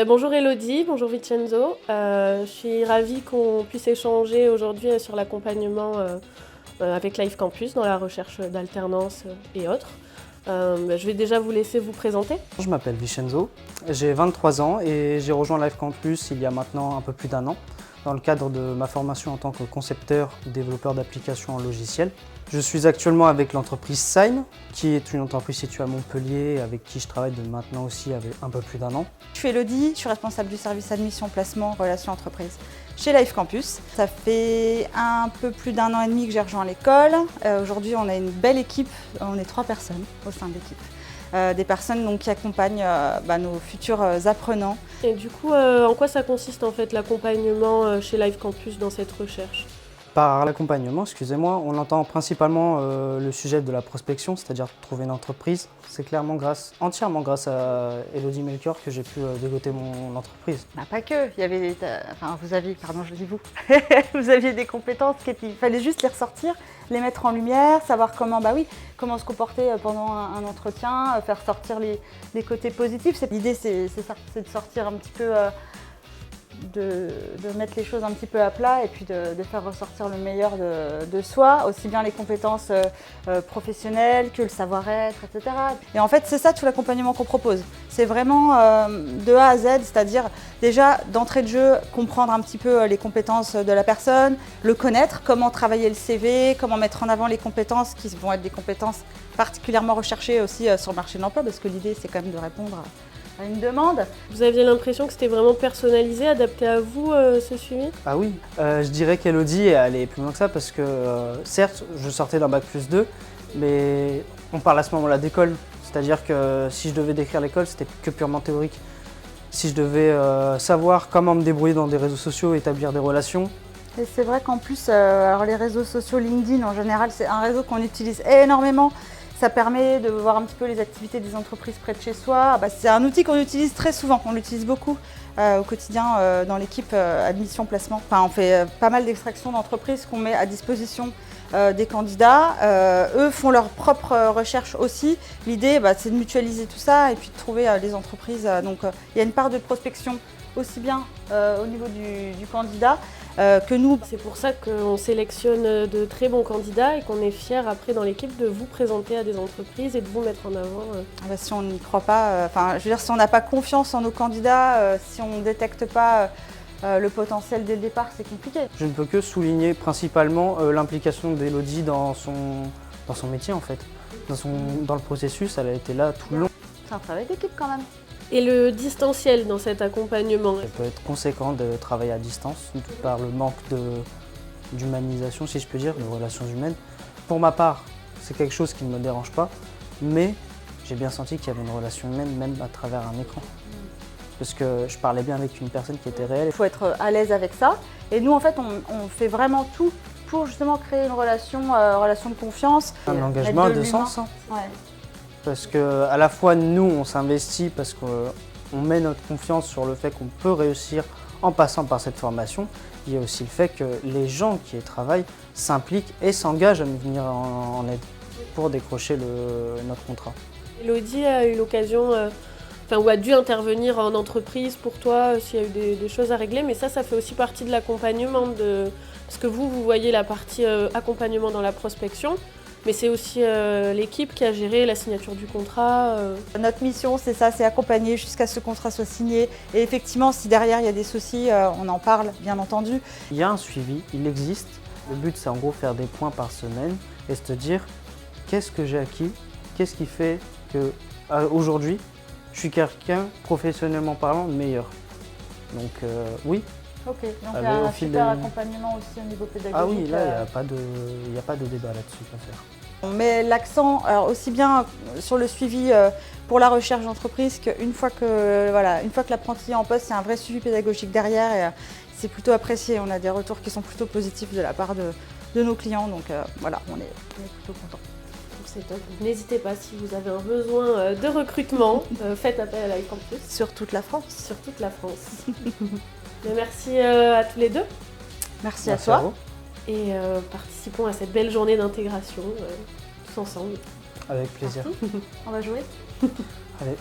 Bonjour Elodie, bonjour Vincenzo. Je suis ravie qu'on puisse échanger aujourd'hui sur l'accompagnement avec Life Campus dans la recherche d'alternance et autres. Je vais déjà vous laisser vous présenter. Je m'appelle Vincenzo, j'ai 23 ans et j'ai rejoint Life Campus il y a maintenant un peu plus d'1 an dans le cadre de ma formation en tant que concepteur ou développeur d'applications en logiciel. Je suis actuellement avec l'entreprise Sign, qui est une entreprise située à Montpellier avec qui je travaille maintenant aussi avec un peu plus d'1 an. Je suis Elodie, je suis responsable du service admission, placement, relations entreprises chez Life Campus. Ça fait un peu plus d'1 an et demi que j'ai rejoint l'école. Aujourd'hui, on a une belle équipe, on est 3 personnes au sein de l'équipe. Des personnes donc, qui accompagnent nos futurs apprenants. Et du coup, en quoi ça consiste en fait l'accompagnement chez Life Campus dans cette recherche ? Par l'accompagnement, excusez-moi, on entend principalement le sujet de la prospection, c'est-à-dire trouver une entreprise. C'est clairement entièrement grâce à Elodie Melchior que j'ai pu dégoter mon entreprise. Pas que, il y avait vous aviez, pardon je dis vous, vous aviez des compétences il fallait juste les ressortir, les mettre en lumière, savoir comment se comporter pendant un entretien, faire sortir les côtés positifs. L'idée c'est ça, c'est de sortir un petit peu de mettre les choses un petit peu à plat et puis de faire ressortir le meilleur de soi, aussi bien les compétences professionnelles que le savoir-être, etc. Et en fait, c'est ça tout l'accompagnement qu'on propose. C'est vraiment de A à Z, c'est-à-dire déjà d'entrée de jeu, comprendre un petit peu les compétences de la personne, le connaître, comment travailler le CV, comment mettre en avant les compétences qui vont être des compétences particulièrement recherchées aussi sur le marché de l'emploi, parce que l'idée, c'est quand même de répondre à une demande. Vous aviez l'impression que c'était vraiment personnalisé, adapté à vous, ce suivi ? Ah oui, je dirais qu'Elodie est allée plus loin que ça parce que certes, je sortais d'un bac+2, mais on parle à ce moment-là d'école. C'est-à-dire que si je devais décrire l'école, c'était que purement théorique. Si je devais savoir comment me débrouiller dans des réseaux sociaux, établir des relations. Et c'est vrai qu'en plus, alors les réseaux sociaux, LinkedIn en général, c'est un réseau qu'on utilise énormément. Ça permet de voir un petit peu les activités des entreprises près de chez soi. C'est un outil qu'on utilise très souvent, qu'on utilise beaucoup au quotidien dans l'équipe admission placement. On fait pas mal d'extractions d'entreprises qu'on met à disposition des candidats. Eux font leur propre recherche aussi. L'idée, c'est de mutualiser tout ça et puis de trouver les entreprises. Donc il y a une part de prospection aussi bien au niveau du candidat que nous. C'est pour ça qu'on sélectionne de très bons candidats et qu'on est fiers après dans l'équipe de vous présenter à des entreprises et de vous mettre en avant. Si on n'y croit pas, si on n'a pas confiance en nos candidats, si on ne détecte pas le potentiel dès le départ, c'est compliqué. Je ne peux que souligner principalement l'implication d'Elodie dans son métier en fait. Dans le processus, elle a été là tout le long. C'est un travail d'équipe quand même. Et le distanciel dans cet accompagnement ? Ça peut être conséquent de travailler à distance, par le manque d'humanisation, si je peux dire, de relations humaines. Pour ma part, c'est quelque chose qui ne me dérange pas, mais j'ai bien senti qu'il y avait une relation humaine, même à travers un écran. Parce que je parlais bien avec une personne qui était réelle. Il faut être à l'aise avec ça. Et nous, en fait, on fait vraiment tout pour justement créer une relation de confiance. Un engagement de sens. Ouais. Parce qu'à la fois, nous, on s'investit parce qu'on met notre confiance sur le fait qu'on peut réussir en passant par cette formation. Il y a aussi le fait que les gens qui y travaillent s'impliquent et s'engagent à nous venir en aide pour décrocher notre contrat. Elodie a eu l'occasion, ou a dû intervenir en entreprise pour toi s'il y a eu des choses à régler, mais ça fait aussi partie de l'accompagnement. Parce que vous voyez la partie accompagnement dans la prospection, mais c'est aussi l'équipe qui a géré la signature du contrat. Notre mission, c'est ça, c'est accompagner jusqu'à ce que ce contrat soit signé. Et effectivement, si derrière il y a des soucis, on en parle, bien entendu. Il y a un suivi, il existe. Le but, c'est en gros faire des points par semaine et se dire qu'est-ce que j'ai acquis, qu'est-ce qui fait que aujourd'hui, je suis quelqu'un, professionnellement parlant, meilleur. Donc oui. Ok, donc il y a un super accompagnement aussi au niveau pédagogique. Ah oui, là, il n'y a pas de débat là-dessus à faire. On met l'accent aussi bien sur le suivi pour la recherche d'entreprise qu'une fois que l'apprenti est en poste, c'est un vrai suivi pédagogique derrière et c'est plutôt apprécié. On a des retours qui sont plutôt positifs de la part de nos clients, donc on est plutôt contents. C'est top. N'hésitez pas si vous avez un besoin de recrutement, faites appel à Life Campus. Sur toute la France. Sur toute la France. Merci à tous les deux. Merci à toi. À vous. Et participons à cette belle journée d'intégration tous ensemble. Avec plaisir. On va jouer. Allez.